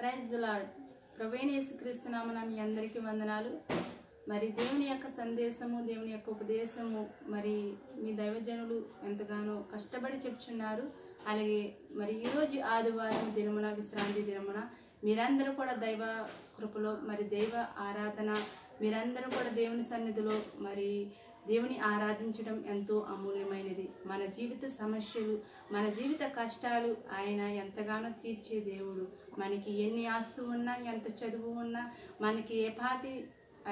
Praise the lord. ప్రభువైన యేసుక్రీస్తు నామమున మీ అందరికీ వందనాలు. మరి దేవుని యొక్క సందేశము, దేవుని యొక్క ఉపదేశము మరి మీ దైవజనులు ఎంతగానో కష్టపడి చెప్తున్నారు. అలాగే మరి ఈరోజు ఆదివారం దినమున, విశ్రాంతి దినమున మీరందరూ కూడా దైవ కృపలో మరి దైవ ఆరాధన, మీరందరూ కూడా దేవుని సన్నిధిలో మరి దేవుని ఆరాధించడం ఎంతో అమూల్యమైనది. మన జీవిత సమస్యలు, మన జీవిత కష్టాలు ఆయన ఎంతగానో తీర్చే దేవుడు. మనకి ఎన్ని ఆస్తు ఉన్నా, ఎంత చదువు ఉన్నా, మనకి ఏ పాటి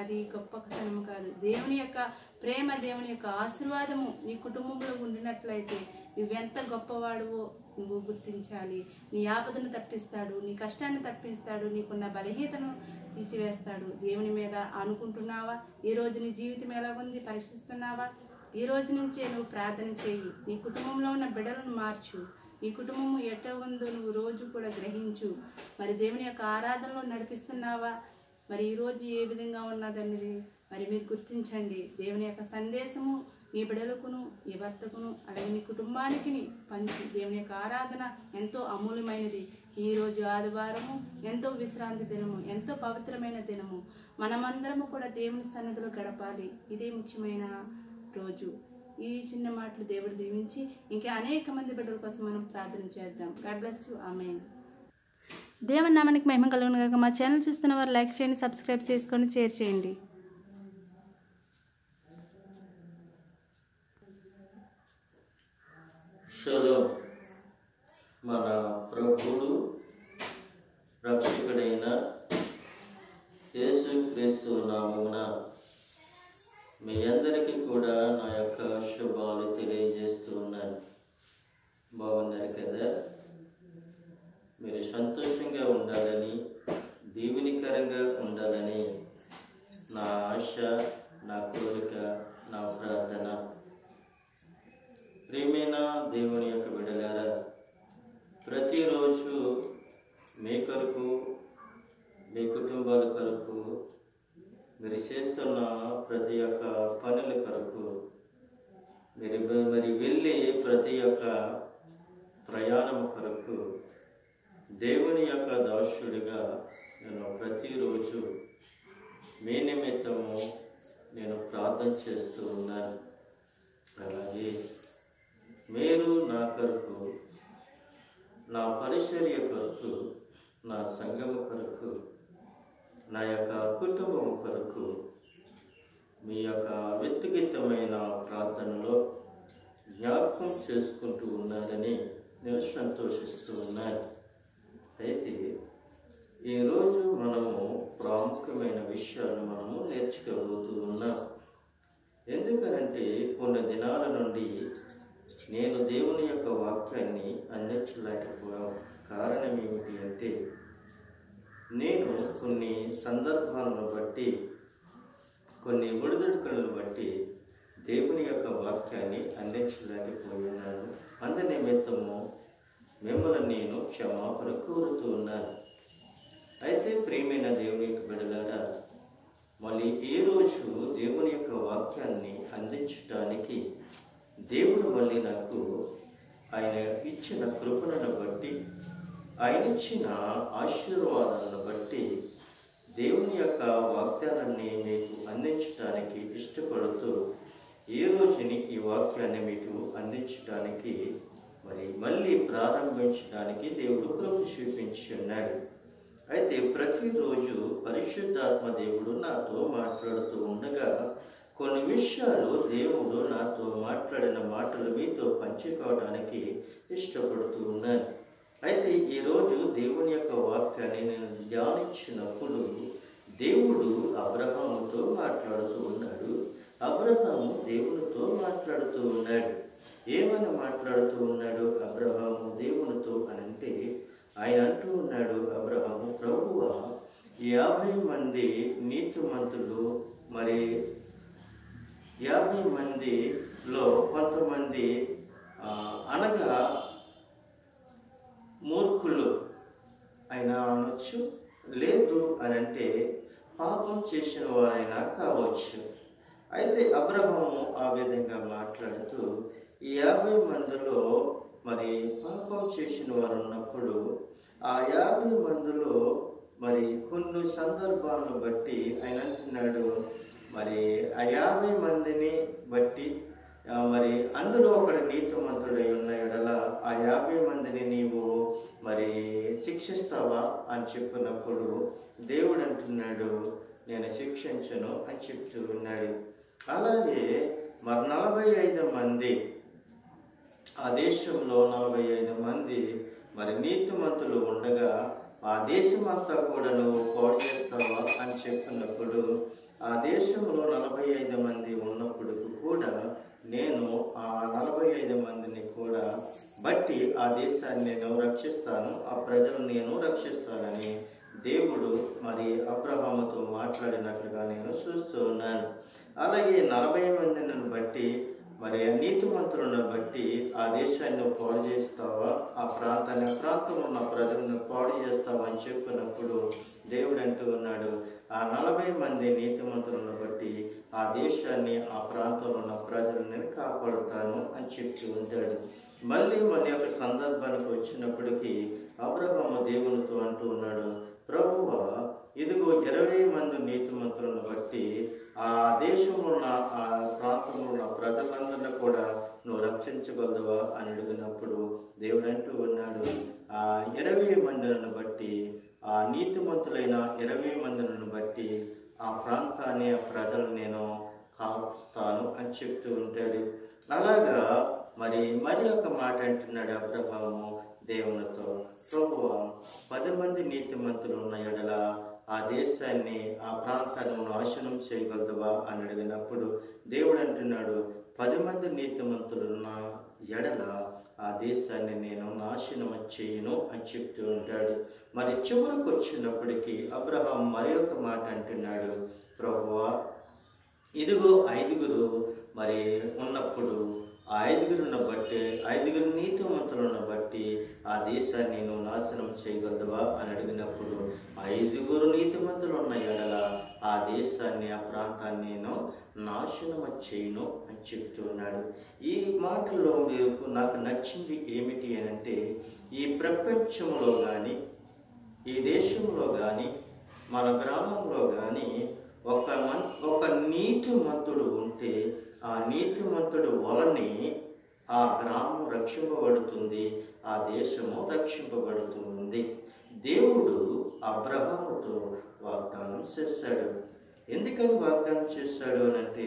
అది గొప్పతనం కాదు. దేవుని యొక్క ప్రేమ, దేవుని యొక్క ఆశీర్వాదము నీ కుటుంబంలో ఉండినట్లయితే నువ్వెంత గొప్పవాడువో నువ్వు గుర్తించాలి. నీ ఆపదను తప్పిస్తాడు, నీ కష్టాన్ని తప్పిస్తాడు, నీకున్న బలహీనతను తీసివేస్తాడు. దేవుని మీద అనుకుంటున్నావా? ఈ రోజు నీ జీవితం ఎలాగుంది పరీక్షిస్తున్నావా? ఈ రోజు నుంచే నువ్వు ప్రార్థన చేయి. నీ కుటుంబంలో ఉన్న బిడ్డలను మార్చు. నీ కుటుంబము ఎట్లా ఉందో నువ్వు రోజు కూడా గ్రహించు. మరి దేవుని యొక్క ఆరాధనలో నడిపిస్తున్నావా? మరి ఈరోజు ఏ విధంగా ఉన్నదనేది మరి మీరు గుర్తించండి. దేవుని యొక్క సందేశము నీ బిడ్డలకును, నీ భర్తకును, అలాగే నీ కుటుంబానికి పంచి. దేవుని యొక్క ఆరాధన ఎంతో అమూల్యమైనది. ఈరోజు ఆదివారము ఎంతో విశ్రాంతి దినము, ఎంతో పవిత్రమైన దినము. మనమందరము కూడా దేవుని సన్నిధిలో గడపాలి. ఇదే ముఖ్యమైన రోజు. ఈ చిన్న మాటలు దేవుడు దీవించి ఇంకా అనేక మంది బిడ్డల కోసం మనం ప్రార్థన చేద్దాం. God bless you. ఆమేన్. దేవుని నామానికి మహిమ కలుగును గాక. మా ఛానల్ చూస్తున్న వారు లైక్ చేయండి, సబ్స్క్రైబ్ చేసుకొని షేర్ చేయండి. షలోమ్. మన ప్రభువుడు రక్షకుడైన యేసుక్రీస్తు నామమున మీ అందరికీ కూడా నా యొక్క శుభాలు తెలియజేస్తూ ఉన్నాను. బాగున్నారు కదా? మీరు సంతోషంగా ఉండాలని, దీవెనకరంగా ఉండాలని నా ఆశ, నా కోరిక, నా ప్రార్థన. ప్రియమైన దేవుని యొక్క బిడ్డలారా, ప్రతిరోజు మీ కొరకు, మీ కుటుంబాల కొరకు, మీరు చేస్తున్న ప్రతి ఒక్క పనుల కొరకు, మరి వెళ్ళి ప్రతి ఒక్క ప్రయాణం కొరకు దేవుని యొక్క దాసుడిగా నేను ప్రతిరోజు మీ నిమిత్తము నేను ప్రార్థన చేస్తూ ఉన్నాను. అలాగే మీరు నా కొరకు, నా పరిచర్య కొరకు, నా సంఘము కొరకు, నా యొక్క కుటుంబం కొరకు మీ యొక్క వ్యక్తిగతమైన ప్రార్థనలో జ్ఞాపకం చేసుకుంటూ ఉన్నారని నేను సంతోషిస్తూ ఉన్నాను. అయితే ఈరోజు మనము ప్రాముఖ్యమైన విషయాలు మనము నేర్చుకోబోతూ ఉన్నాం. ఎందుకనంటే కొన్ని దినాల నుండి నేను దేవుని యొక్క వాక్యాన్ని అందించలేకపోయాను. కారణం ఏమిటి అంటే నేను కొన్ని సందర్భాలను బట్టి, కొన్ని ఒడిదుడుకులను బట్టి దేవుని యొక్క వాక్యాన్ని అందించలేకపోయినాను. అందు నిమిత్తము మిమ్మల్ని నేను క్షమాపణ కోరుతూ ఉన్నాను. అయితే ప్రియమైన దేవుని యొక్క బిడ్డలారా, మళ్ళీ ఈ రోజు దేవుని యొక్క వాక్యాన్ని అందించడానికి దేవుడు మళ్ళీ నాకు ఆయన ఇచ్చిన కృపణను బట్టి, ఆయన ఇచ్చిన ఆశీర్వాదాలను బట్టి దేవుని యొక్క వాగ్దానాన్ని మీకు అందించడానికి ఇష్టపడుతూ ఈ రోజుని ఈ వాక్యాన్ని మీకు అందించడానికి మరి మళ్ళీ ప్రారంభించడానికి దేవుడు కృప చూపించి ఉన్నాడు. అయితే ప్రతిరోజు పరిశుద్ధాత్మ దేవుడు నాతో మాట్లాడుతూ ఉండగా కొన్ని విషయాలు దేవుడు నాతో మాట్లాడిన మాటలు మీతో పంచుకోవడానికి ఇష్టపడుతూ ఉన్నాను. అయితే ఈరోజు దేవుని యొక్క వాక్యాన్ని నేను ధ్యానించినప్పుడు దేవుడు అబ్రహాముతో మాట్లాడుతూ ఉన్నాడు. అబ్రహాము దేవునితో మాట్లాడుతూ ఉన్నాడు. ఏమని మాట్లాడుతూ ఉన్నాడు అబ్రహాము దేవునితో అని అంటే, ఆయన అంటూ ఉన్నాడు, అబ్రహాము, ప్రభువా 50 మంది నీతిమంతులు, మరి 50 మందిలో కొంతమంది అనగా మూర్ఖులు అయినా అనొచ్చు, లేదు అని అంటే పాపం చేసిన వారైనా కావచ్చు. అయితే అబ్రహాము ఆ విధంగా మాట్లాడుతూ ఈ 50 మందిలో మరి పాపం చేసిన వారు ఉన్నప్పుడు ఆ 50 మందిలో సందర్భాలను బట్టి ఆయన అంటున్నాడు, మరి ఆ 50 మందిని బట్టి మరి అందులో ఒకడు నీతిమంతుడై ఉన్న ఎడల ఆ 50 మందిని నీవు మరి శిక్షిస్తావా అని చెప్పినప్పుడు దేవుడు అంటున్నాడు, నేను శిక్షించను అని చెప్తూ ఉన్నాడు. అలాగే మరి 45 మంది, ఆ దేశంలో 45 మంది మరి నీతిమంతులు ఉండగా ఆ దేశమంతా కూడా నువ్వు పాడు చేస్తావా అని చెప్పినప్పుడు ఆ దేశంలో 45 మంది ఉన్నప్పుడు కూడా నేను ఆ 45 మందిని కూడా బట్టి ఆ దేశాన్ని నేను రక్షిస్తాను, ఆ ప్రజలను నేను రక్షిస్తానని దేవుడు మరి అబ్రహాముతో మాట్లాడినట్లుగా నేను చూస్తూ ఉన్నాను. అలాగే 40 మందిని బట్టి మరి నీతిమంతులను బట్టి ఆ దేశాన్ని పాడు చేస్తావా, ఆ ప్రాంతంలో ఉన్న ప్రజలను పాడు చేస్తావా అని చెప్పినప్పుడు దేవుడు అంటూ ఉన్నాడు, ఆ 40 మంది నీతిమంతులను బట్టి ఆ దేశాన్ని, ఆ ప్రాంతంలో ఉన్న ప్రజలను నేను కాపాడుతాను అని చెప్తూ ఉంటాడు. మళ్ళీ ఒక సందర్భానికి వచ్చినప్పటికీ అబ్రహాము దేవునితో అంటూ ఉన్నాడు, ప్రభువా, ఇదిగో 20 మంది నీతిమంతులను బట్టి ఆ దేశంలో ఉన్న, ఆ ప్రాంతంలో ఉన్న ప్రజలందరినీ కూడా నువ్వు రక్షించగలవా అని అడిగినప్పుడు దేవుడు అంటూ ఉన్నాడు, ఆ 20 మందిని బట్టి, ఆ నీతిమంతులైన 20 మందిని బట్టి ఆ ప్రాంతాన్ని, ఆ ప్రజలను నేను కాపుతాను అని చెప్తూ ఉంటాడు. అలాగా మరి ఒక మాట అంటున్నాడు అబ్రహాము దేవునితో, ప్రభువా, 10 మంది నీతిమంతులు ఉన్న ఎడల ఆ దేశాన్ని, ఆ ప్రాంతాన్ని నాశనం చేయగలదువా అని అడిగినప్పుడు దేవుడు అంటున్నాడు, 10 మంది నీతిమంతులున్న ఎడల ఆ దేశాన్ని నేను నాశనం చేయను అని చెప్తూ ఉంటాడు. మరి చివరికి వచ్చినప్పటికీ అబ్రహాం ఒక మాట అంటున్నాడు, ప్రభువా, ఇదిగో 5 మరి ఉన్నప్పుడు ఆ 5 బట్టి, 5 నీతిమంతులను బట్టి ఆ దేశాన్ని నువ్వు నాశనం చేయగలదువా అని అడిగినప్పుడు 5 నీతిమంతులు ఉన్న ఎడల ఆ దేశాన్ని, ఆ ప్రాంతాన్ని నేను నాశనం చేయను అని చెప్తున్నాడు. ఈ మాటల్లో నాకు నచ్చింది ఏమిటి అని అంటే, ఈ ప్రపంచంలో కానీ, ఈ దేశంలో కానీ, మన గ్రామంలో కానీ ఒక నీతిమంతుడు ఉంటే ఆ నీతిమంతుడు వలని ఆ గ్రామం రక్షింపబడుతుంది, ఆ దేశము రక్షింపబడుతుంది. దేవుడు అబ్రహాముతో వాగ్దానం చేశాడు. ఎందుకని వాగ్దానం చేశాడు అని అంటే,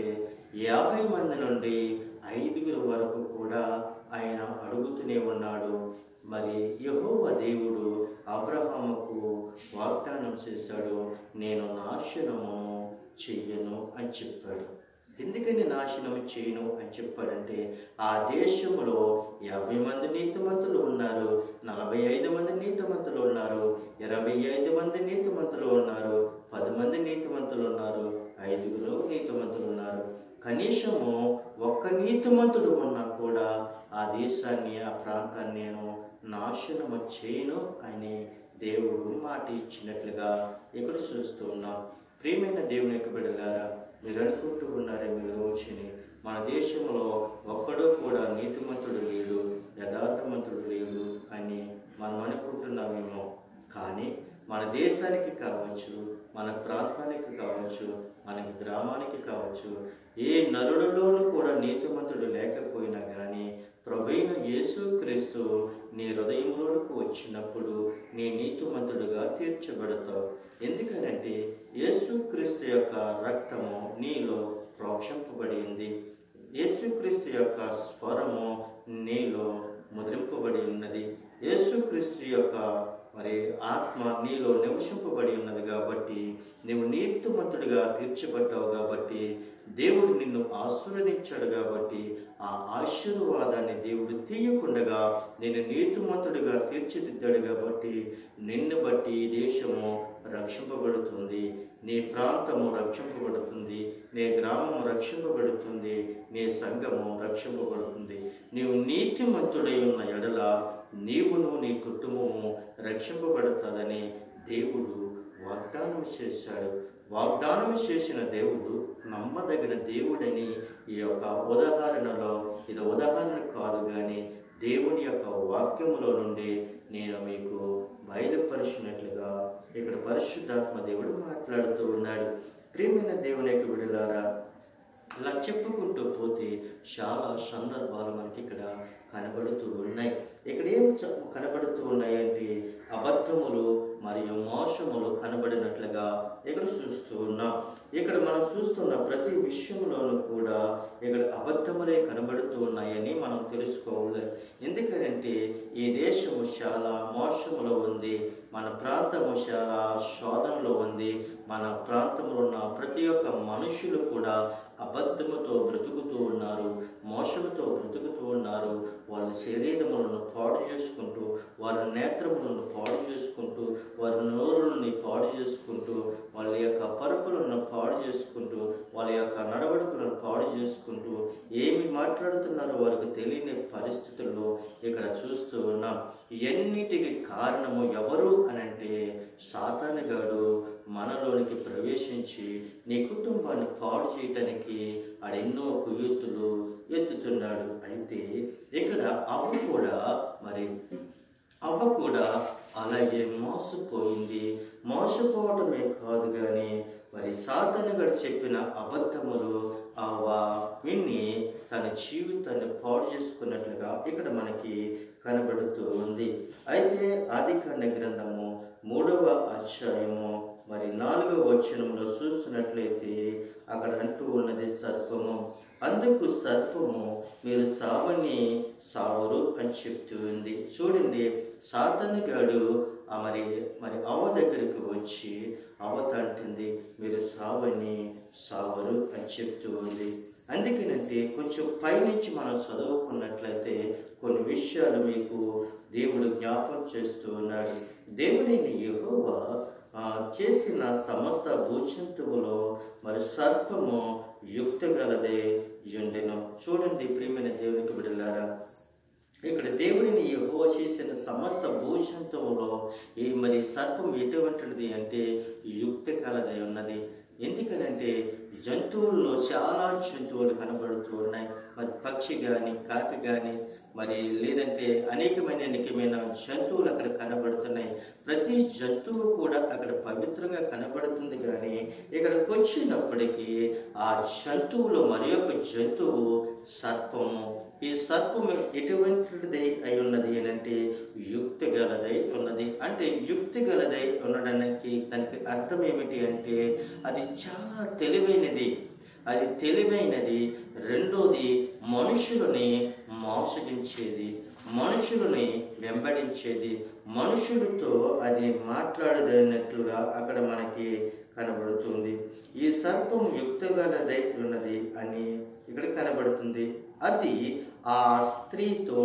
50 మంది నుండి 5 వరకు కూడా ఆయన అడుగుతూనే ఉన్నాడు. మరి యెహోవా దేవుడు అబ్రహాముకు వాగ్దానం చేశాడు, నేను నాశనము చెయ్యను అని చెప్పాడు. ఎందుకని నాశనం చేయను అని చెప్పాడంటే, ఆ దేశంలో 50 మంది నీతిమంతులు ఉన్నారు, 45 మంది నీతిమంతులు ఉన్నారు, 25 మంది నీతిమంతులు ఉన్నారు, 10 మంది నీతిమంతులు ఉన్నారు, 5 నీతిమంతులు ఉన్నారు. కనీసము ఒక్క నీతిమంతుడు ఉన్నా కూడా ఆ దేశాన్ని, ఆ ప్రాంతాన్ని నేను నాశనము చేయను అని దేవుడు మాట ఇచ్చినట్లుగా ఇక్కడ చూస్తూ ఉన్నాం. ప్రియమైన దేవుని యొక్క బిడ్డలారా, మీరు అనుకుంటూ ఉన్నారే, మీరు రోజుని మన దేశంలో ఒక్కడూ కూడా నీతిమంతుడు లేడు, యథార్థమంతుడు లేడు అని మనం అనుకుంటున్నామేమో. కానీ మన దేశానికి కావచ్చు, మన ప్రాంతానికి కావచ్చు, మన గ్రామానికి కావచ్చు, ఏ నరుడిలోనూ కూడా నీతిమంతుడు లేకపోయినా కానీ ప్రభువైన యేసుక్రీస్తు నీ హృదయంలోనికి వచ్చినప్పుడు నీ నీతిమంతుడుగా తీర్చబడతావు. ఎందుకనంటే యేసుక్రీస్తు యొక్క రక్తము నీలో ప్రోక్షింపబడి ఉంది, యేసుక్రీస్తు యొక్క స్వరము నీలో ముద్రింపబడి ఉన్నది, యేసుక్రీస్తు యొక్క మరి ఆత్మ నీలో నివసింపబడి ఉన్నది. కాబట్టి నీవు నీతిమంతుడిగా తీర్చబడ్డావు. కాబట్టి దేవుడు నిన్ను ఆశీర్వదించాడు. కాబట్టి ఆ ఆశీర్వాదాన్ని దేవుడు తీయకుండగా నేను నీతిమంతుడిగా తీర్చిదిద్దాడు. కాబట్టి నిన్ను బట్టి ఈ దేశము రక్షింపబడుతుంది, నీ ప్రాంతము రక్షింపబడుతుంది, నీ గ్రామము రక్షింపబడుతుంది, నీ సంఘము రక్షింపబడుతుంది. నీవు నీతిమంతుడై ఉన్న ఎడల నీవును నీ కుటుంబము రక్షింపబడుతుందని దేవుడు వాగ్దానం చేశాడు. వాగ్దానం చేసిన దేవుడు నమ్మదగిన దేవుడని ఈ యొక్క ఉదాహరణలో, ఇది ఉదాహరణ కాదు కానీ దేవుని యొక్క వాక్యములో నుండి నేను మీకు బయలుపరిచినట్లుగా ఇక్కడ పరిశుద్ధాత్మ దేవుడు మాట్లాడుతూ ఉన్నాడు. ప్రియమైన దేవుని యొక్క బిడ్డలారా, ఇలా చెప్పుకుంటూ పోతే చాలా సందర్భాలు మనకి ఇక్కడ కనబడుతూ ఉన్నాయి. ఇక్కడ ఏం కనబడుతూ ఉన్నాయంటే అబద్ధములు మరియు మోసములు కనబడినట్లుగా ఇక్కడ చూస్తూ ఉన్నాం. ఇక్కడ మనం చూస్తున్న ప్రతి విషయంలోనూ కూడా ఇక్కడ అబద్ధములే కనబడుతూ ఉన్నాయని మనం తెలుసుకోవాలి. ఎందుకంటే ఈ దేశము చాలా మోసములో ఉంది, మన ప్రాంతము చాలా శోధనలో ఉంది. మన ప్రాంతంలో ఉన్న ప్రతి ఒక్క మనుషులు కూడా అబద్ధముతో బ్రతుకుతూ ఉన్నారు, మోసముతో బ్రతుకుతూ ఉన్నారు. వాళ్ళ శరీరములను పాడు చేసుకుంటూ, వారి నేత్రములను పాడు చేసుకుంటూ, వారి నోరులని పాడు చేసుకుంటూ, వాళ్ళ యొక్క పరుపులను పాడు చేసుకుంటూ, వాళ్ళ యొక్క నడవడికలను పాడు చేసుకుంటూ, ఏమి మాట్లాడుతున్నారో వారికి తెలియని పరిస్థితుల్లో ఇక్కడ చూస్తూ ఉన్నాం. ఇవన్నిటికి కారణము ఎవరు అనంటే సాతానుగాడు మనలోనికి ప్రవేశించి నీ కుటుంబాన్ని పాడు చేయటానికి ఆడెన్నో కుయుక్తులు ఎత్తుతున్నాడు. అయితే ఇక్కడ అవ్వ కూడా అలాగే మోసపోయింది. మోసపోవటమే కాదు కానీ మరి సాతానుగాడు చెప్పిన అబద్ధములు అవ్వ విని తన జీవితాన్ని పాడు చేసుకున్నట్లుగా ఇక్కడ మనకి కనబడుతూ ఉంది. అయితే ఆదికాండ గ్రంథము 3వ అధ్యాయము మరి 4వ వచనంలో చూస్తున్నట్లయితే అక్కడ అంటూ ఉన్నది సర్పము. అందుకు సర్పము మీరు సావరు అని చెప్తూ ఉంది. చూడండి, సాతానుగాడు మరి అవ్వ దగ్గరికి వచ్చి అవ్వతో అంటుంది మీరు సావరు అని చెప్తూ ఉంది. అందుకేనంటే కొంచెం పైనుంచి మనం చదువుకున్నట్లయితే కొన్ని విషయాలు మీకు దేవుడు జ్ఞాపకం చేస్తూ ఉన్నాడు. దేవుడైన యెహోవా చేసిన సమస్త భూజంతువులో మరి సర్పము యుక్తి గలదే యుండెను. చూడండి ప్రియమైన దేవునికి బిడ్డలారా, ఇక్కడ దేవుడిని యెహోవా చేసిన సమస్త భూజంతువులో ఈ మరి సర్పం ఎటువంటిది అంటే యుక్తి కలదై ఉన్నది. ఎందుకనంటే జంతువుల్లో చాలా జంతువులు కనబడుతూ ఉన్నాయి. మరి పక్షి కానీ కాకి కానీ మరి లేదంటే అనేకమైన జంతువులు అక్కడ కనబడుతున్నాయి. ప్రతి జంతువు కూడా అక్కడ పవిత్రంగా కనబడుతుంది. కానీ ఇక్కడికి వచ్చినప్పటికీ ఆ జంతువులో మరి ఒక జంతువు సర్పము. ఈ సర్పము ఎటువంటిది అయి ఉన్నది అని అంటే యుక్తి గలదై ఉన్నది. అంటే యుక్తి గలదై ఉండడానికి దానికి అర్థం ఏమిటి అంటే అది చాలా తెలివైనది. రెండోది మనుషులని మోసగించేది, మనుషులని వెంబడించేది, మనుషులతో అది మాట్లాడదన్నట్లుగా అక్కడ మనకి కనబడుతుంది. ఈ సర్పం యుక్తగలదై ఉన్నది అని ఇక్కడ కనబడుతుంది. అది ఆ స్త్రీతో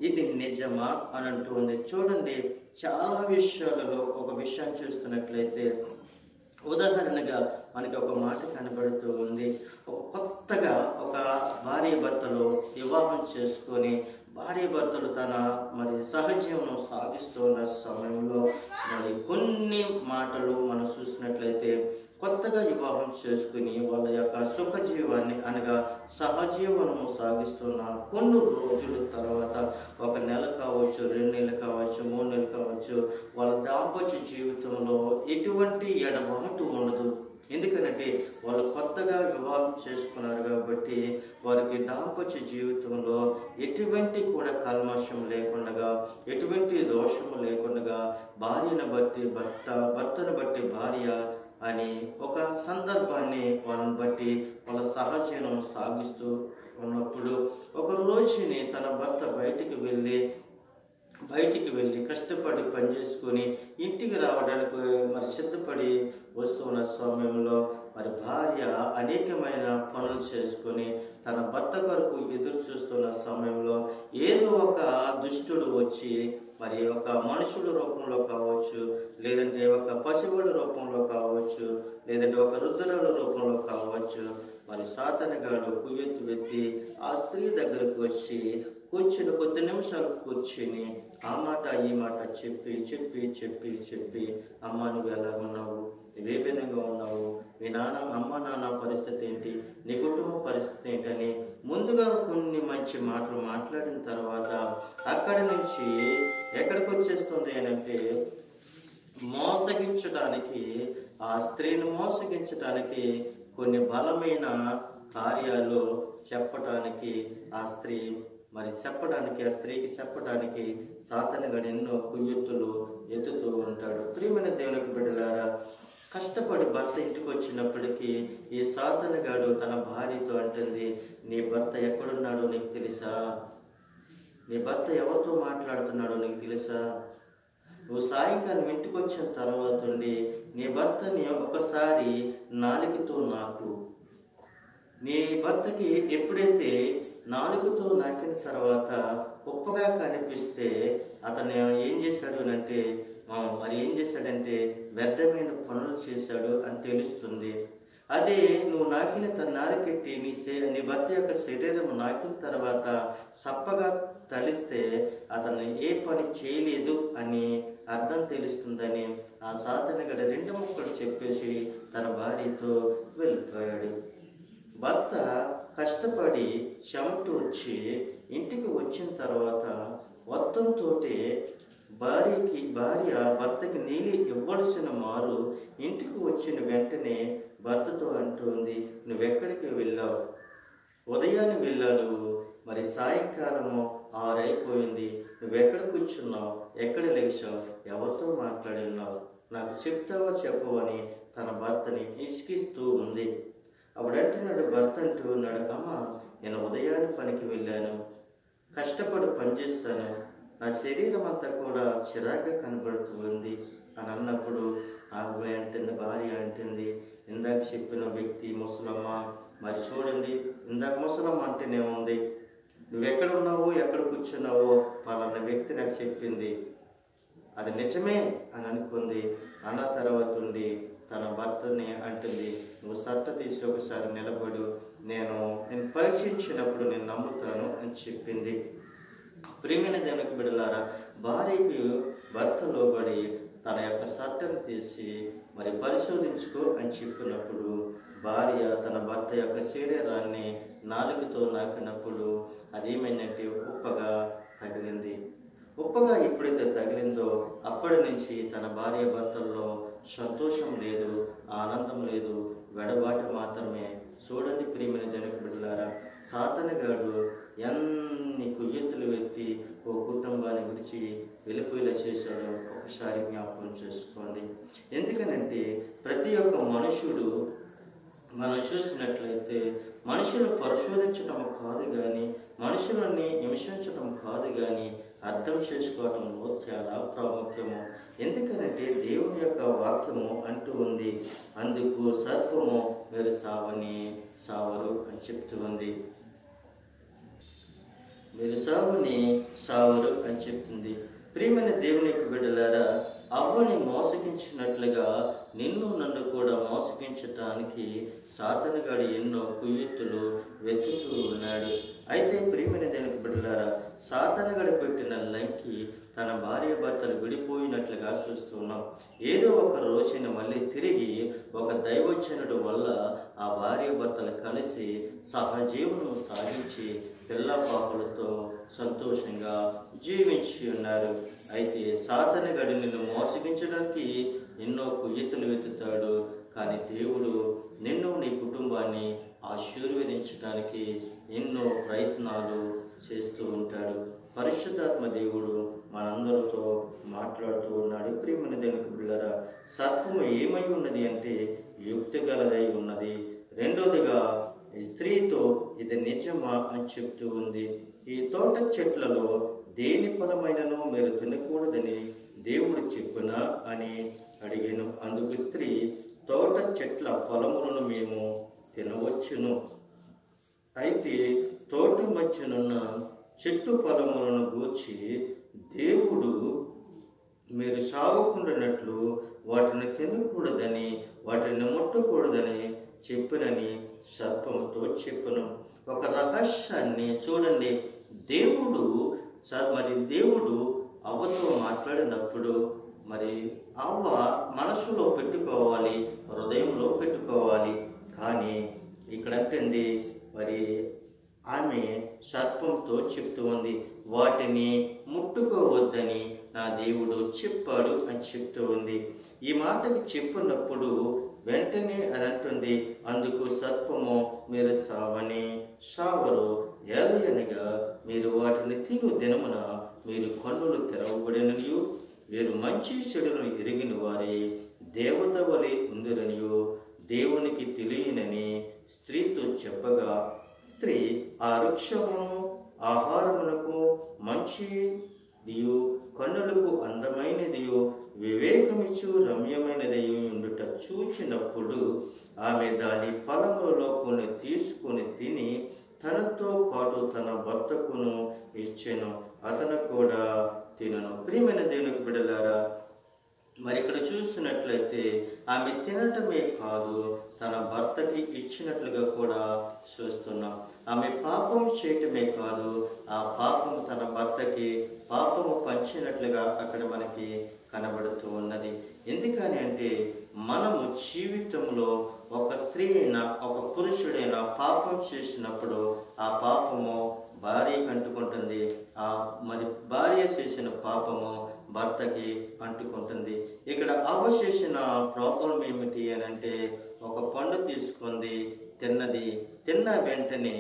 ఇది నిజమా అని అంటుంది. చూడండి, చాలా విషయాలలో ఒక విషయం చూస్తున్నట్లయితే ఉదాహరణగా మనకి ఒక మాట కనబడుతూ ఉంది. కొత్తగా ఒక భార్య భర్తలు వివాహం చేసుకొని భార్య భర్తలు తన మరి సహజీవనం సాగిస్తున్న సమయంలో మరి కొన్ని మాటలు మనం చూసినట్లయితే కొత్తగా వివాహం చేసుకుని వాళ్ళ యొక్క సుఖజీవాన్ని అనగా సహజీవనము సాగిస్తున్న కొన్ని రోజుల తర్వాత, 1 నెల కావచ్చు, 2 నెలలు కావచ్చు, 3 నెలలు కావచ్చు, వాళ్ళ దాంపత్య జీవితంలో ఎటువంటి ఎడబాటు ఉండదు. ఎందుకంటే వాళ్ళు కొత్తగా వివాహం చేసుకున్నారు కాబట్టి వారికి దాంపత్య జీవితంలో ఎటువంటి కూడా కల్మషం లేకుండా, ఎటువంటి దోషము లేకుండా భార్యను బట్టి భర్త, భర్తను బట్టి భార్య అని ఒక సందర్భాన్ని వాళ్ళని బట్టి వాళ్ళ సహజీవనం సాగిస్తూ ఉన్నప్పుడు ఒక రోజుని తన భర్త బయటికి వెళ్ళి కష్టపడి పనిచేసుకొని ఇంటికి రావడానికి మరి సిద్ధపడి వస్తున్న సమయంలో మరి భార్య అనేకమైన పనులు చేసుకొని తన భర్త కొరకు ఎదురు చూస్తున్న సమయంలో ఏదో ఒక దుష్టుడు వచ్చి మరి ఒక మనుషుల రూపంలో కావచ్చు, లేదంటే ఒక పశువుల రూపంలో కావచ్చు, లేదంటే ఒక రుద్రుల రూపంలో కావచ్చు, మరి సాతానుగాడు కుయ్యెత్తి ఆ స్త్రీ దగ్గరకు వచ్చి కూర్చుని కొద్ది నిమిషాలు కూర్చుని ఆ మాట ఈ మాట చెప్పి చెప్పి చెప్పి చెప్పి అమ్మ నువ్వు ఎలా ఉన్నావు, నువ్వు ఏ విధంగా ఉన్నావు, మీ అమ్మ నాన్న పరిస్థితి ఏంటి, నీ కుటుంబ పరిస్థితి ఏంటని ముందుగా కొన్ని మంచి మాటలు మాట్లాడిన తర్వాత అక్కడి నుంచి ఎక్కడికి వచ్చేస్తుంది అని అంటే మోసగించడానికి, ఆ స్త్రీని మోసగించడానికి కొన్ని బలమైన కార్యాలు చెప్పటానికి ఆ స్త్రీకి చెప్పడానికి సాతానుగాడు ఎన్నో కుయుక్తులు ఎత్తుతూ ఉంటాడు. ప్రియమైన దేవునికి బిడ్డలారా, కష్టపడి భర్త ఇంటికి వచ్చినప్పటికీ ఈ సాతానుగాడు తన భార్యతో అంటుంది, నీ భర్త ఎక్కడున్నాడో నీకు తెలుసా? నీ భర్త ఎవరితో మాట్లాడుతున్నాడో నీకు తెలుసా? నువ్వు సాయంకాలం ఇంటికి వచ్చిన తర్వాత నీ భర్తని ఒకసారి నాలుకతో నాకు. నీ భర్తకి ఎప్పుడైతే నాలుకతో నాకిన తర్వాత ఉప్పగా కనిపిస్తే అతను ఏం చేశాడు అంటే వ్యర్థమైన పనులు చేశాడు అని తెలుస్తుంది. అదే నువ్వు నాకిన తన నాలుకెట్టి నీ భర్త యొక్క శరీరం నాకిన తర్వాత సప్పగా తలిస్తే అతను ఏ పని చేయలేదు అని అర్థం తెలుస్తుందని ఆ సాతానుగాడు 2 ముక్కలు చెప్పేసి తన భార్యతో వెళ్ళిపోయాడు. భర్త కష్టపడి చెమటూర్చి ఇంటికి వచ్చిన తర్వాత మొత్తంతో భార్య భర్తకి నీళ్ళు ఇవ్వాల్సిన మారు ఇంటికి వచ్చిన వెంటనే భర్తతో అంటుంది, నువ్వెక్కడికి వెళ్ళావు? ఉదయాన్నే వెళ్ళావు, మరి సాయంకాలము 6 అయిపోయింది, నువ్వెక్కడ కూర్చున్నావు? ఎక్కడ లేచావు? ఎవరితో మాట్లాడి ఉన్నావు? నాకు చెప్తావా చెప్పవు అని తన భర్తని ఇసుకిస్తూ ఉంది. అప్పుడు భర్త అంటూ ఉన్నాడు, అమ్మ నేను ఉదయాన్నే పనికి వెళ్ళాను, కష్టపడి పనిచేస్తాను, నా శరీరం అంతా కూడా చిరాగ్గా కనబడుతూ ఉంది అని అన్నప్పుడు భార్య అంటుంది, ఇందాక చెప్పిన వ్యక్తి ముసలమ్మ, మరి చూడండి ఇందాక ముసలమ్మ అంటేనే ఉంది, నువ్వెక్కడ ఉన్నావో ఎక్కడ కూర్చున్నావో పలానా వ్యక్తి నాకు చెప్పింది, అది నిజమే అని అనుకుంది. అన్న తర్వాత తన భర్తని అంటుంది, నువ్వు సట్ట తీసి ఒకసారి నిలబడు, నేను పరీక్షించినప్పుడు నేను నమ్ముతాను అని చెప్పింది. ప్రియమైన దేవునికి బిడ్డలారా, భార్యకు భర్త లోబడి తన యొక్క సట్టను తీసి మరి పరిశోధించుకో అని చెప్పినప్పుడు భార్య తన భర్త యొక్క శరీరాన్ని నాలుకతో నాకినప్పుడు అదేమైందంటే ఉప్పగా తగిలింది. ఉప్పగా ఎప్పుడైతే తగిలిందో అప్పటి నుంచి తన భార్య భర్తల్లో సంతోషం లేదు, ఆనందం లేదు, వెడబాటు మాత్రమే. చూడండి ప్రియమైన దేవునికి బిడ్డలారా, సాతానుగాడు ఎన్ని కుయ్యెత్తులు ఎత్తి ఓ కుటుంబాన్ని విడిచి వెళ్ళిపోయేలా చేశాడో ఒకసారి జ్ఞాపకం చేసుకోండి. ఎందుకనంటే ప్రతి ఒక్క మనుషుడు మనం చూసినట్లయితే మనుషులు పరిశోధించడం కాదు కానీ, మనుషులని హింసించడం కాదు కానీ అర్థం చేసుకోవటంలో చాలా ప్రాముఖ్యము. ఎందుకనంటే దేవుని యొక్క వాక్యము అంటూ ఉంది, అందుకు సర్పము మీరు సావరు అని చెప్తూ ఉంది. మీరు సావరు అని చెప్తుంది. ప్రియమైన దేవుని యొక్క బిడ్డలారా, అవ్వని మోసగించినట్లుగా నన్ను కూడా మోసగించటానికి సాతానుగాడు ఎన్నో కుయుక్తులు వెతుకుతూ ఉన్నాడు. అయితే ప్రియమైన దేవుని బిడ్డలారా, సాతానుగాడు పెట్టిన లంకి తన భార్య భర్తలు విడిపోయినట్లుగా చూస్తున్నాం. ఏదో ఒక రోజున మళ్ళీ తిరిగి ఒక దైవజనుడు వల్ల ఆ భార్య భర్తలు కలిసి సహజీవనం సాగించి పిల్ల పాపలతో సంతోషంగా జీవించి ఉన్నారు. అయితే సాతానుగాడు నిన్ను మోసగించడానికి ఎన్నో కుయ్యతులు వెతుకుతాడు, కానీ దేవుడు నిన్ను నీ కుటుంబాన్ని ఆశీర్వదించడానికి ఎన్నో ప్రయత్నాలు చేస్తూ ఉంటాడు. పరిశుద్ధాత్మ దేవుడు మనందరితో మాట్లాడుతూ ఉన్నాడు. ప్రియమైన దేవునికి బిడ్డలారా, సర్పము ఏమై ఉన్నది అంటే యుక్తి గలదై ఉన్నది. రెండోదిగా ఈ స్త్రీతో ఇది నిజమా అని చెప్తూ ఉంది. ఈ తోట చెట్లలో దేని ఫలమైనను మీరు తినకూడదని దేవుడు చెప్పునా అని అడిగాను. అందుకు స్త్రీ, తోట చెట్ల ఫలములను మేము తినవచ్చును, అయితే తోట మధ్యనున్న చెట్టు ఫలములను గూర్చి దేవుడు మీరు సాగుకుండానట్లు వాటిని తినకూడదని వాటిని ముట్టకూడదని చెప్పినని సర్పముతో చెప్పును. ఒక రహస్యాన్ని చూడండి. దేవుడు అవ్వతో మాట్లాడినప్పుడు మరి అవ్వ మనసులో పెట్టుకోవాలి, హృదయంలో పెట్టుకోవాలి. కానీ ఇక్కడంటే మరి ఆమె సర్పంతో చెప్తూ ఉంది. వాటిని ముట్టుకోవద్దని నా దేవుడు చెప్పాడు అని చెప్తూ ఉంది. ఈ మాటకి చెప్పినప్పుడు వెంటనే అది అంటుంది, అందుకు సర్పము, మీరు సావరు, ఏలయనగా మీరు వాటిని తిను దినమున మీరు కన్నులు తెరవబడిననియు మీరు మంచి చెడులను ఎరిగిన వారే దేవత వలె ఉందిరనియు దేవునికి తెలియనని స్త్రీతో చెప్పగా, స్త్రీ ఆ వృక్షమును ఆహారమునకు మంచిదియు కన్నులకు అందమైనదియు వివేకమిచ్చు రమ్యమైనదియు ఉండుట చూచినప్పుడు ఆమె దాని ఫలములలో కొన్ని తీసుకుని తిని తనతో పాటు తన భర్తకును ఇచ్చెను, అతను కూడా తినను. ప్రియమైన దేవునికి బిడ్డలారా, మరి ఇక్కడ చూస్తున్నట్లయితే ఆమె తినటమే కాదు, తన భర్తకి ఇచ్చినట్లుగా కూడా చూస్తున్నాం. ఆమె పాపం చేయటమే కాదు, ఆ పాపం తన భర్తకి పాపము పంచినట్లుగా అక్కడ మనకి కనబడుతూ ఉన్నది. ఎందుకని అంటే మనము జీవితంలో ఒక స్త్రీ అయినా ఒక పురుషుడైనా పాపం చేసినప్పుడు ఆ పాపము భార్యకి అంటుకుంటుంది. మరి భార్య చేసిన పాపము భర్తకి అంటుకుంటుంది. ఇక్కడ అవశేషణ ప్రాబ్లం ఏమిటి అని అంటే, ఒక పండు తీసుకుంది, తిన్న వెంటనే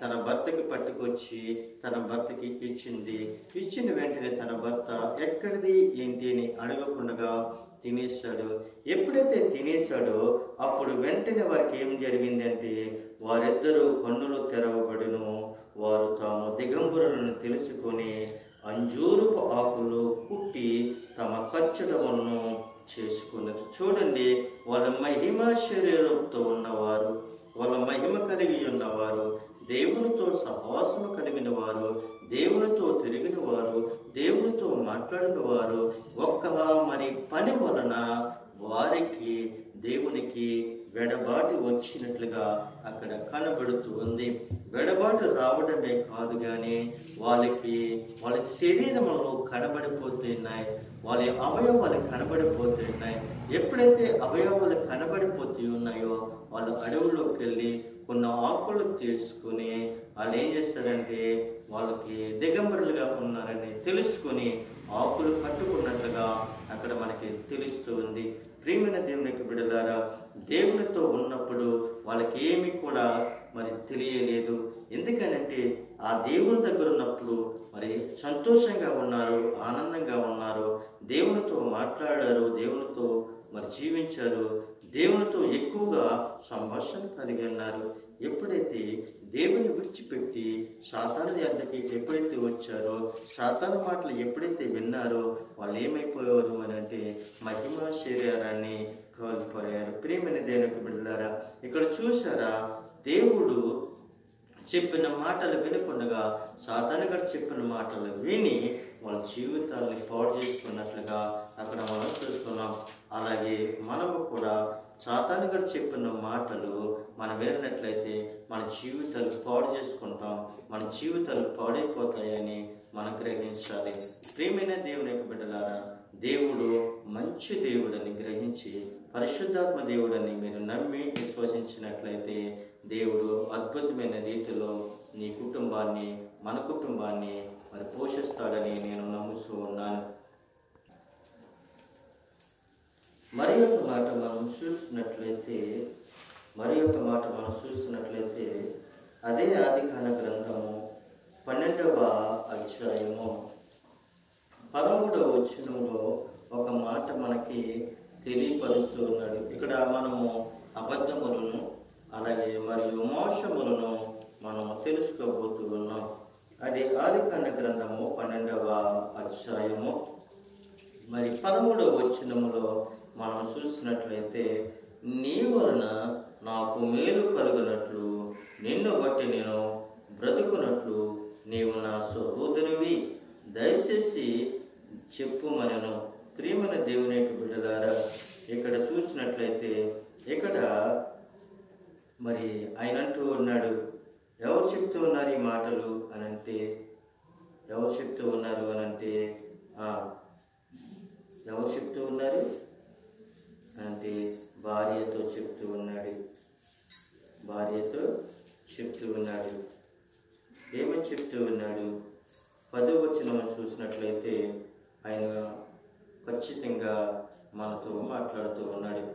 తన భర్తకి పట్టుకొచ్చి తన భర్తకి ఇచ్చిన వెంటనే తన భర్త ఎక్కడిది ఏంటి అని అడగకుండా తినేశాడు. ఎప్పుడైతే తినేశాడో అప్పుడు వెంటనే వారికి ఏం జరిగిందంటే, వారిద్దరూ కన్నులు తెరవబడును, వారు తాము దిగంబరులను తెలుసుకొని అంజూరపు ఆకులు కుట్టి తమ కచ్చడములను చేసుకున్నారు. చూడండి, వాళ్ళ మహిమ శరీరంతో ఉన్నవారు, వాళ్ళ మహిమ కలిగి ఉన్నవారు, దేవునితో సహవాసము కలిగిన వారు, దేవునితో తిరిగిన వారు, దేవునితో మాట్లాడిన వారు, మరి పని వలన వారికి దేవునికి వెడబాటు వచ్చినట్లుగా అక్కడ కనబడుతూ ఉంది. వెడబాటు రావడమే కాదు కానీ వాళ్ళ శరీరంలో కనబడిపోతున్నాయి, వాళ్ళ అవయవాలు కనబడిపోతున్నాయి. ఎప్పుడైతే అవయవాలు కనబడిపోతూ ఉన్నాయో వాళ్ళు అడవుల్లోకి వెళ్ళి కొన్ని ఆకులు తీసుకుని వాళ్ళు ఏం చేస్తారంటే, వాళ్ళకి దిగంబరులుగా ఉన్నారని తెలుసుకొని ఆకులు కట్టుకున్నట్లుగా అక్కడ మనకి తెలుస్తూ ఉంది. ప్రియమైన దేవునికి బిడ్డలారా, దేవునితో ఉన్నప్పుడు వాళ్ళకి ఏమి కూడా మరి తెలియలేదు. ఎందుకనంటే ఆ దేవుని దగ్గర ఉన్నప్పుడు మరి సంతోషంగా ఉన్నారు, ఆనందంగా ఉన్నారు, దేవునితో మాట్లాడారు, దేవునితో మరి జీవించారు, దేవునితో ఎక్కువగా సంభాషణ కలిగి ఉన్నారు. ఎప్పుడైతే దేవుని విడిచిపెట్టి సాతాను యొద్దకి ఎప్పుడైతే వచ్చారో, సాతాను మాటలు ఎప్పుడైతే విన్నారో వాళ్ళు ఏమైపోయారు అని అంటే మహిమ శరీరాన్ని కోల్పోయారు. ప్రియమైన దేవునికి బిడ్డలారా, ఇక్కడ చూసారా, దేవుడు చెప్పిన మాటలు వినకుండా సాతాను గారు చెప్పిన మాటలు విని వాళ్ళ జీవితాన్ని పాడు చేసుకున్నట్లుగా అక్కడ మనం చూస్తున్నాం. అలాగే మనము కూడా సాతాను గారు చెప్పిన మాటలు మనం వినట్లయితే మన జీవితాలు పాడు చేసుకుంటాం, మన జీవితాలు పాడైపోతాయని మనం గ్రహించాలి. ప్రియమైన దేవుని యొక్క బిడ్డలారా, దేవుడు మంచి దేవుడని గ్రహించి పరిశుద్ధాత్మ దేవుడని మీరు నమ్మి విశ్వసించినట్లయితే దేవుడు అద్భుతమైన రీతిలో నీ కుటుంబాన్ని, మన కుటుంబాన్ని మరి పోషిస్తాడని నేను నమ్ముతూ ఉన్నాను. మరి ఒక మాట మనం చూస్తున్నట్లయితే అదే ఆదికాండ గ్రంథము 12వ అధ్యాయము 13వ వచనంలో ఒక మాట మనకి తెలియపరుస్తూ ఉన్నాడు. ఇక్కడ మనము అబద్ధములను అలాగే మరియు మోసములను మనం తెలుసుకోబోతూ ఉన్నాం. అది ఆదికాండ గ్రంథము 12వ అధ్యాయము మరి 13వ వచనములో మనం చూసినట్లయితే, నీ వలన నాకు మేలు కలుగునట్లు నిన్ను బట్టి నేను బ్రతుకున్నట్లు నీవు నా సహోదరువి, దయచేసి చెప్పుమనెను. ప్రియమైన దేవుని యొక్క బిడ్డలారా, ఇక్కడ చూసినట్లయితే ఇక్కడ మరి ఆయన అంటూ ఉన్నాడు, ఎవరు చెప్తూ ఉన్నారు ఈ మాటలు అనంటే, ఎవరు చెప్తూ ఉన్నారు అనంటే అంటే భార్యతో చెప్తూ ఉన్నాడు. ఏమని ఖచ్చితంగా మనతో మాట్లాడుతూ ఉన్నాడు.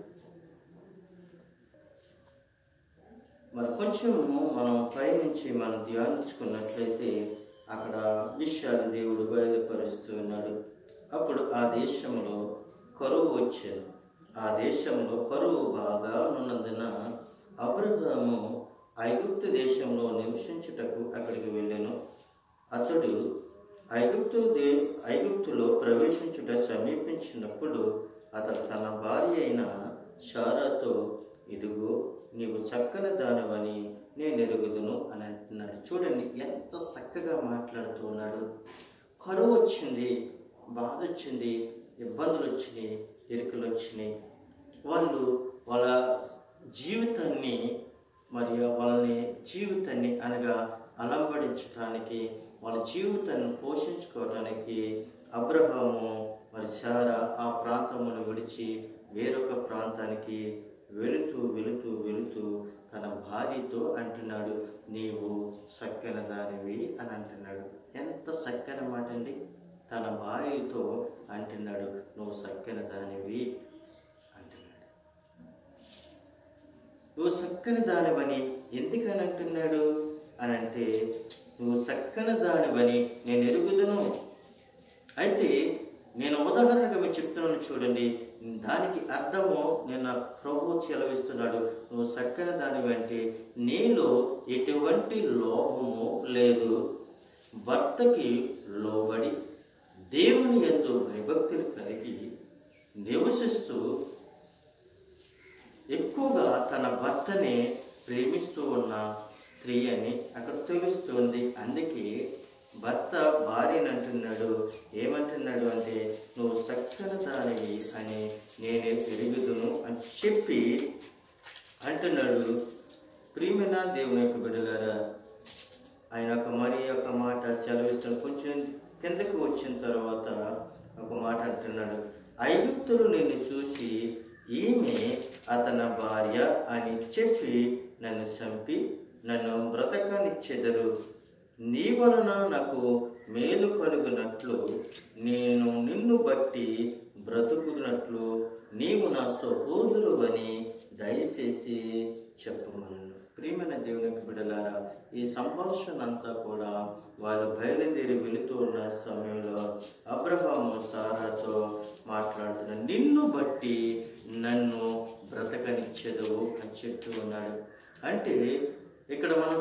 మరి కొంచెం మనం పైనుంచి మనం ధ్యానించుకున్నట్లయితే అక్కడ విషయాలు దేవుడు బయలుపరుస్తూ ఉన్నాడు. అప్పుడు ఆ దేశంలో కరువు వచ్చాను. ఆ దేశంలో కరువు బాగా ఉన్నందున అబ్రహాము ఐగుప్తు దేశంలో నివసించుటకు అక్కడికి వెళ్ళాను. అతడు ఐగుప్తులో ప్రవేశించుట సమీపించినప్పుడు అతడు తన భార్య అయిన శారాతో, ఇదిగో నీవు చక్కని దానివని నేను ఎరుగుదును అని అంటున్నాడు. చూడండి ఎంత చక్కగా మాట్లాడుతూ ఉన్నాడు. కరువు వచ్చింది, బాధ వచ్చింది, ఇబ్బందులు వచ్చినాయి, ఇరుకులు వచ్చినాయి. వాళ్ళ జీవితాన్ని వాళ్ళని జీవితాన్ని అనగా అలంబడించడానికి, వాళ్ళ జీవితాన్ని పోషించుకోవడానికి అబ్రహాము శారా ఆ ప్రాంతమును విడిచి వేరొక ప్రాంతానికి వెళుతూ వెళుతూ వెళుతూ తన భార్యతో అంటున్నాడు, నీవు చక్కని దానివి అని అంటున్నాడు. ఎంత చక్కని మాట అండి. తన భార్యతో అంటున్నాడు, నువ్వు చక్కని దానివి అంటున్నాడు. నువ్వు చక్కని దానివని ఎందుకని అంటున్నాడు అని అంటే, నువ్వు చక్కని దానివని నేను ఎరుగుదును. అయితే నేను ఉదాహరణగా మీకు చెప్తున్నాను చూడండి, దానికి అర్థము నేను ప్రభు చెలవిస్తున్నాడు. నువ్వు చక్కని దానివి అంటే నీలో ఎటువంటి లోపము లేదు, భర్తకి లోబడి దేవుని యందు భయభక్తులు కలిగి నివసిస్తూ ఎక్కువగా తన భర్తని ప్రేమిస్తూ ఉన్న స్త్రీ అని అక్కడ తెలుస్తుంది. అందుకే భర్త భార్యని అంటున్నాడు, ఏమంటున్నాడు అంటే నువ్వు చక్కని దానివి అని నేనే ఎరుగుదును అని చెప్పి అంటున్నాడు. ప్రియమైన దేవుని యొక్క బిడ్డలారా, ఆయన ఒక మాట సెలవిస్తాడు. కొంచెం కిందకు వచ్చిన తర్వాత ఒక మాట అంటున్నాడు, ఐగుప్తులు నిన్ను చూసి ఈమె అతని భార్య అని చెప్పి నన్ను చంపి నన్ను బ్రతకనిచ్చెదరు. నీ వలన నాకు మేలు కలుగునట్లు నేను నిన్ను బట్టి బ్రతుకున్నట్లు నీవు నా సహోదరువని దయచేసి చెప్పమను. ప్రియమైన దేవుని బిడ్డలారా, ఈ సంభాషణ అంతా కూడా వాళ్ళు బయలుదేరి వెళుతూ ఉన్న సమయంలో అబ్రహాము సారాతో మాట్లాడుతున్న, నిన్ను బట్టి నన్ను బ్రతకనిచ్చెదవు అని చెప్తూ ఉన్నాడు. అంటే ఇక్కడ మనం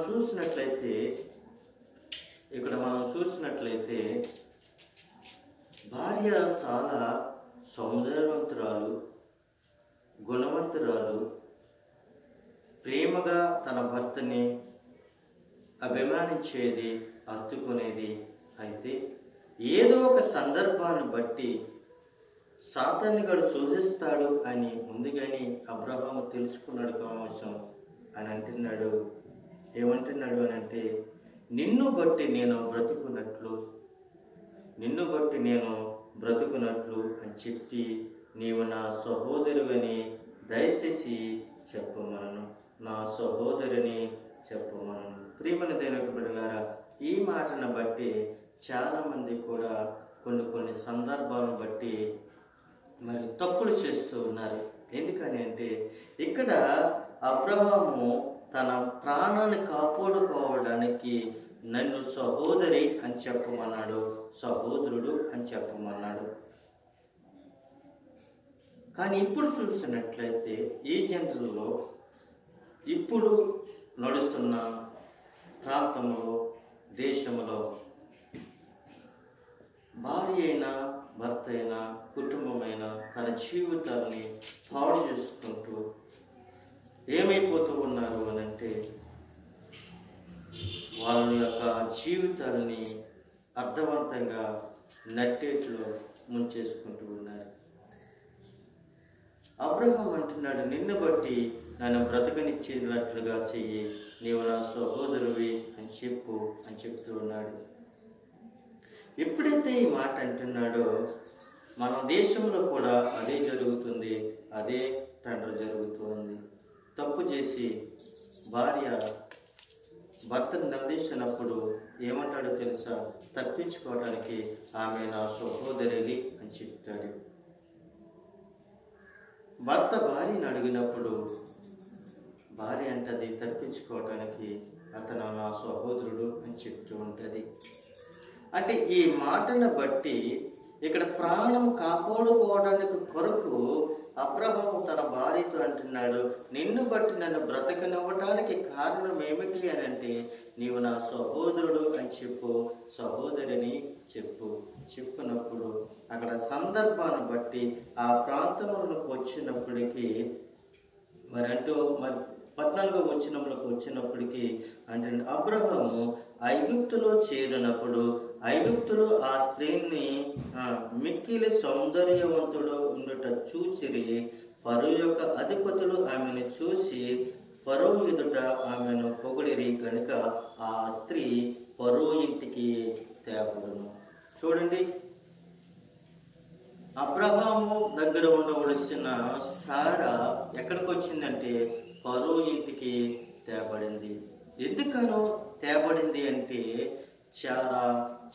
చూసినట్లయితే భార్య చాలా సౌందర్యవంతురాలు, గుణవంతురాలు, ప్రేమగా తన భర్తని అభిమానించేది, హత్తుకునేది. అయితే ఏదో ఒక సందర్భాన్ని బట్టి సాతానుగాడు శోధిస్తాడు అని ముందుగానే అబ్రహాము తెలుసుకున్నాడు కావచ్చు అని అంటున్నాడు. ఏమంటున్నాడు అని అంటే, నిన్ను బట్టి నేను బ్రతుకున్నట్లు అని చెప్పి నీవు నా సహోదరువని దయచేసి చెప్పమను, నా సహోదరుని చెప్పమను. ప్రియమైన దేవుని బిడ్డలారా, ఈ మాటను బట్టి చాలామంది కూడా కొన్ని సందర్భాలను బట్టి మరి తప్పులు చేస్తూ ఉన్నారు. ఎందుకని అంటే ఇక్కడ అబ్రహాము తన ప్రాణాన్ని కాపాడుకోవడానికి నన్ను సహోదరి అని చెప్పమన్నాడు, సహోదరుడు అని చెప్పమన్నాడు. కానీ ఇప్పుడు చూసినట్లయితే ఈ జనరల్లో ఇప్పుడు నడుస్తున్న ప్రాంతంలో, దేశంలో భార్య అయినా భర్త అయినా కుటుంబమైనా తన జీవితాలని పాడు చేసుకుంటూ ఏమైపోతూ ఉన్నారు అని అంటే, వాళ్ళ యొక్క జీవితాలని అర్థవంతంగా నట్టేట్లో ముంచేసుకుంటూ ఉన్నారు. అబ్రహాం అంటున్నాడు, నిన్ను బట్టి నన్ను బ్రతకనిచ్చేటట్లుగా చెయ్యి, నీవు నా సహోదరువి అని చెప్తూ ఉన్నాడు. ఎప్పుడైతే ఈ మాట అంటున్నాడో మన దేశంలో కూడా అదే జరుగుతుంది, అదే తండ్రి జరుగుతుంది. తప్పు చేసి భార్య భర్తను నిలదీసినప్పుడు ఏమంటాడో తెలుసా? తప్పించుకోవడానికి ఆమె నా సహోదరిని అని చెప్తాడు. భర్త భార్యను అడిగినప్పుడు భార్య అంటది తప్పించుకోవడానికి అతను నా సహోదరుడు అని చెప్తూ ఉంటుంది. అంటే ఈ మాటను బట్టి ఇక్కడ ప్రాణం కాపాడుకోవడానికి కొరకు అబ్రహాము తన భార్యతో అంటున్నాడు, నిన్ను బట్టి నన్ను బ్రతకనివ్వటానికి కారణం ఏమిటి అని అంటే నీవు నా సహోదరుడు అని చెప్పు, సహోదరిని చెప్పినప్పుడు అక్కడ సందర్భాన్ని బట్టి ఆ ప్రాంతంలోకి వచ్చినప్పటికీ మరి 14వ వచనంలోకి వచ్చినప్పటికీ అంటే అబ్రహాము ఐగుప్తులో చేరినప్పుడు ఐగుప్తులో ఆ స్త్రీని మిక్కిలి సౌందర్యవంతుడు ఉండుట చూసిరి. ఫరో యొక్క అధిపతులు ఆమెను చూసి ఫరో ఎదుట ఆమెను పొగిడిరి కనుక ఆ స్త్రీ ఫరో ఇంటికి తేబడును. చూడండి, అబ్రహాము దగ్గర ఉండవలసిన సారా ఎక్కడికి వచ్చిందంటే ఫరో ఇంటికి తేబడింది. ఎందుకనో తేబడింది అంటే చాలా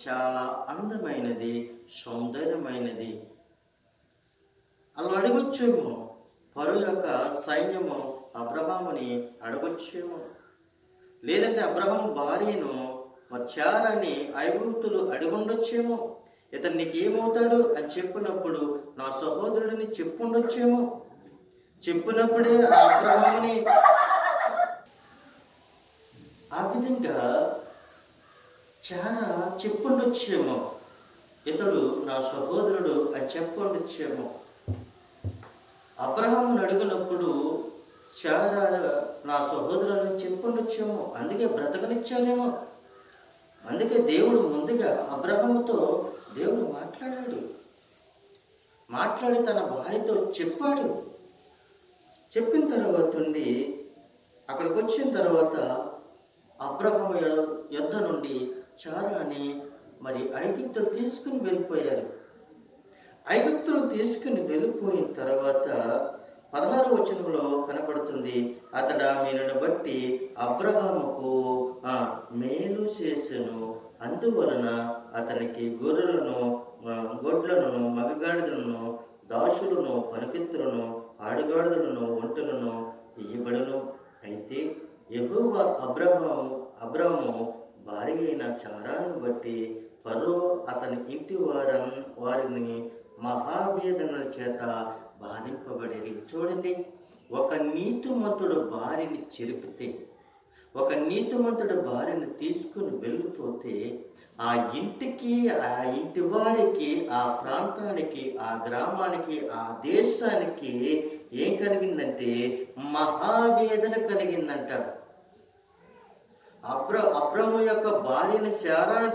చాలా అందమైనది, సౌందర్యమైనది. అలా అడగొచ్చేమో, ఫరో యొక్క సైన్యము అబ్రహాముని అడగొచ్చేమో, లేదంటే అబ్రహాము భార్యను చారాని ఐగుప్తులు అడుగుండొచ్చేమో, ఇతను నీకు ఏమవుతాడు అని చెప్పినప్పుడు నా సహోదరుడిని చెప్పుండొచ్చేమో. చెప్పినప్పుడే అబ్రహాముని ఆ విధంగా చాలా చెప్పుండొచ్చేమో, ఇతడు నా సహోదరుడు అని చెప్పుండొచ్చేమో. అబ్రహాముని అడిగినప్పుడు చారా నా సహోదరుని చెప్పుండొచ్చేమో, అందుకే బ్రతకనిచ్చానేమో. అందుకే దేవుడు ముందుగా అబ్రహాముతో దేవుడు మాట్లాడి తన భార్యతో చెప్పాడు. చెప్పిన తర్వాత ఉండి అక్కడికి వచ్చిన తర్వాత అబ్రహాము యొద్ద నుండి చారాని మరి ఐగుప్తులు తీసుకుని వెళ్ళిపోయారు. ఐగుప్తులు తీసుకుని వెళ్ళిపోయిన తర్వాత 16వ వచనంలో కనపడుతుంది, అతడు ఆమెను బట్టి అబ్రహాముకు మేలు చేసెను, అందువలన అతనికి గొర్రెలను గొడ్లను మగగాడిదలను దాసులను పనికెత్తులను ఆడుగాడిదలను ఒంటెలను ఇయ్యబడును. అయితే యెహోవా అబ్రహాము భార్య అయిన సారాను బట్టి ఫరో అతని ఇంటి వారిని మహావేదనల చేత బాధింపబడేది. చూడండి, ఒక నీతిమంతుడు భార్యని చెరిపితే, ఒక నీతిమంతుడు భార్యని తీసుకుని వెళ్ళిపోతే ఆ ఇంటికి, ఆ ఇంటి వారికి, ఆ ప్రాంతానికి, ఆ గ్రామానికి, ఆ దేశానికి ఏం కలిగిందంటే మహావేదన కలిగిందంట. అబ్రహాము యొక్క భార్యని శారాను